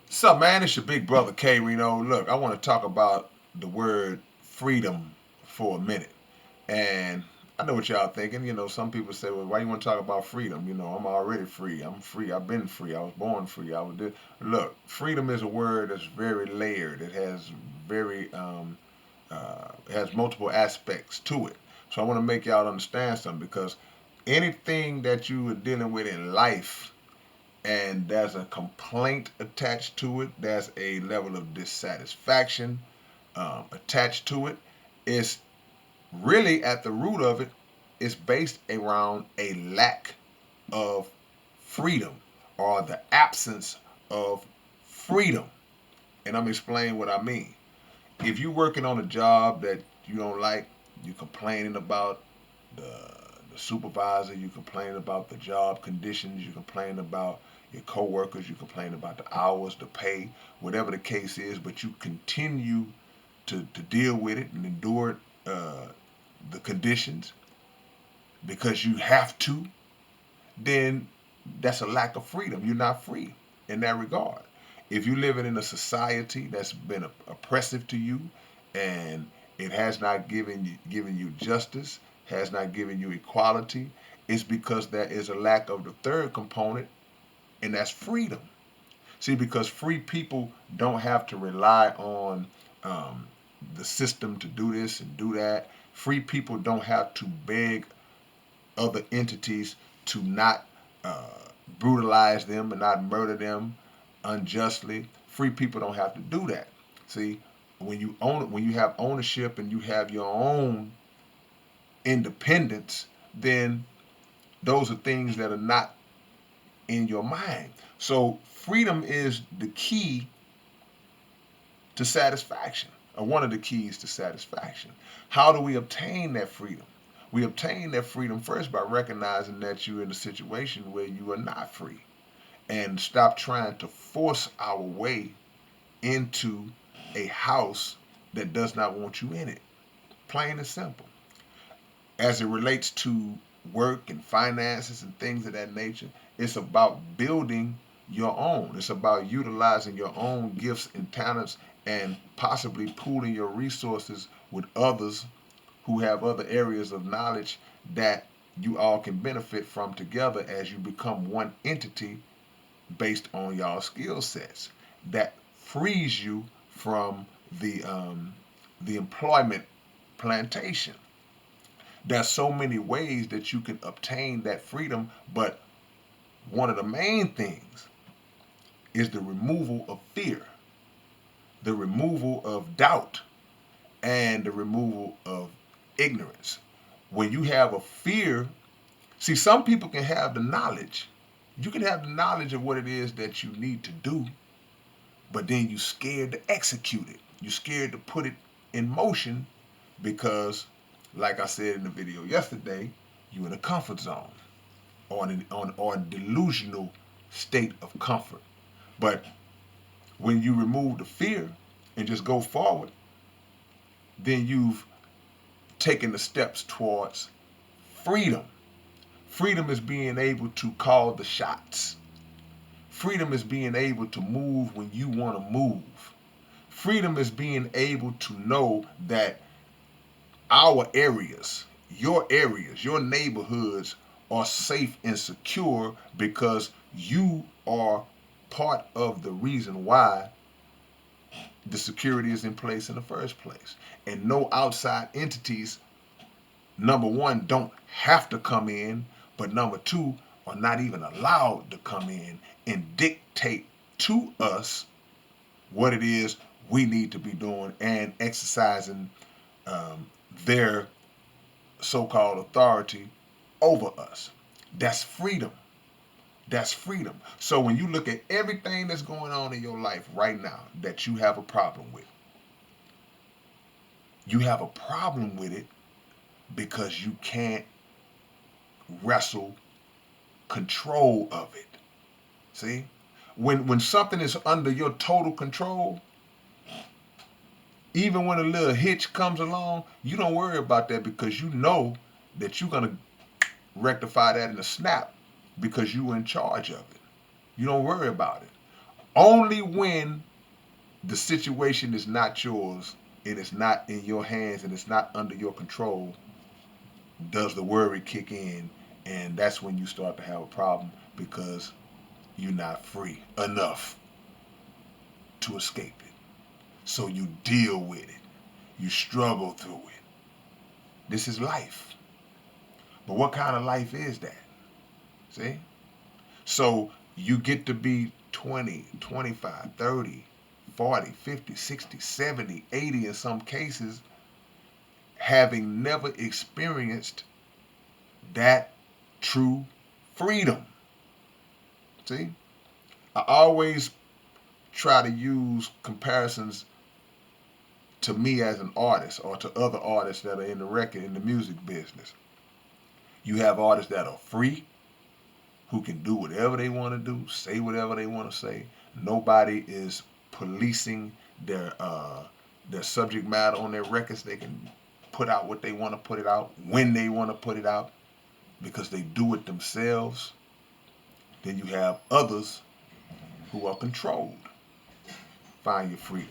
What's up, man? It's your big brother K-Rino. Look, I want to talk about the word freedom for a minute. And I know what y'all thinking. Some people say, well, why you want to talk about freedom? I'm already free. I'm free. I've been free. I was born free. Look, freedom is a word that's very layered. It has it has multiple aspects to it. So I want to make y'all understand something because anything that you are dealing with in life and there's a complaint attached to it, there's a level of dissatisfaction attached to it. It's really at the root of it, it's based around a lack of freedom or the absence of freedom. And I'm explaining what I mean. If you're working on a job that you don't like, you're complaining about the supervisor, you complain about the job conditions, you complain about your coworkers, you complain about the hours, the pay, whatever the case is, but you continue to deal with it and endure the conditions because you have to, then that's a lack of freedom. You're not free in that regard. If you're living in a society that's been oppressive to you and it has not given you justice, has not given you equality, it's because there is a lack of the third component, and that's freedom. See, because free people don't have to rely on um, the system to do this and do that. Free people don't have to beg other entities to not uh, brutalize them and not murder them unjustly. Free people don't have to do that. See, when you have ownership and you have your own independence, then those are things that are not in your mind. So freedom is the key to satisfaction, or one of the keys to satisfaction. How do we obtain that freedom? We obtain that freedom first by recognizing that you're in a situation where you are not free and stop trying to force our way into a house that does not want you in it. Plain and simple. As it relates to work and finances and things of that nature, it's about building your own. It's about utilizing your own gifts and talents and possibly pooling your resources with others who have other areas of knowledge that you all can benefit from together as you become one entity based on y'all skill sets. That frees you from the employment plantation. There's so many ways that you can obtain that freedom, but one of the main things is the removal of fear, the removal of doubt, and the removal of ignorance. When you have a fear, see, some people can have the knowledge. You can have the knowledge of what it is that you need to do, but then you're scared to execute it. You're scared to put it in motion because, like I said in the video yesterday, you're in a comfort zone or a delusional state of comfort. But when you remove the fear and just go forward, then you've taken the steps towards freedom. Freedom is being able to call the shots. Freedom is being able to move when you want to move. Freedom is being able to know that areas, your neighborhoods are safe and secure because you are part of the reason why the security is in place in the first place. And no outside entities, number one, don't have to come in, but number two, are not even allowed to come in and dictate to us what it is we need to be doing and exercising um, their so-called authority over us. That's freedom. That's freedom. So when you look at everything that's going on in your life right now that you have a problem with, you have a problem with it because you can't wrestle control of it. See? When something is under your total control, even when a little hitch comes along, you don't worry about that because you know that you're gonna rectify that in a snap because you were in charge of it. You don't worry about it. Only when the situation is not yours and it's not in your hands and it's not under your control does the worry kick in, and that's when you start to have a problem because you're not free enough to escape it. So you deal with it. You struggle through it. This is life. But what kind of life is that? See? So you get to be 20, 25, 30, 40, 50, 60, 70, 80 in some cases, having never experienced that true freedom. See? I always try to use comparisons to me as an artist or to other artists that are in the music business. You have artists that are free, who can do whatever they want to do, say whatever they want to say. Nobody is policing their subject matter on their records. They can put out what they want to put it out when they want to put it out because they do it themselves. Then you have others who are controlled. Find your freedom.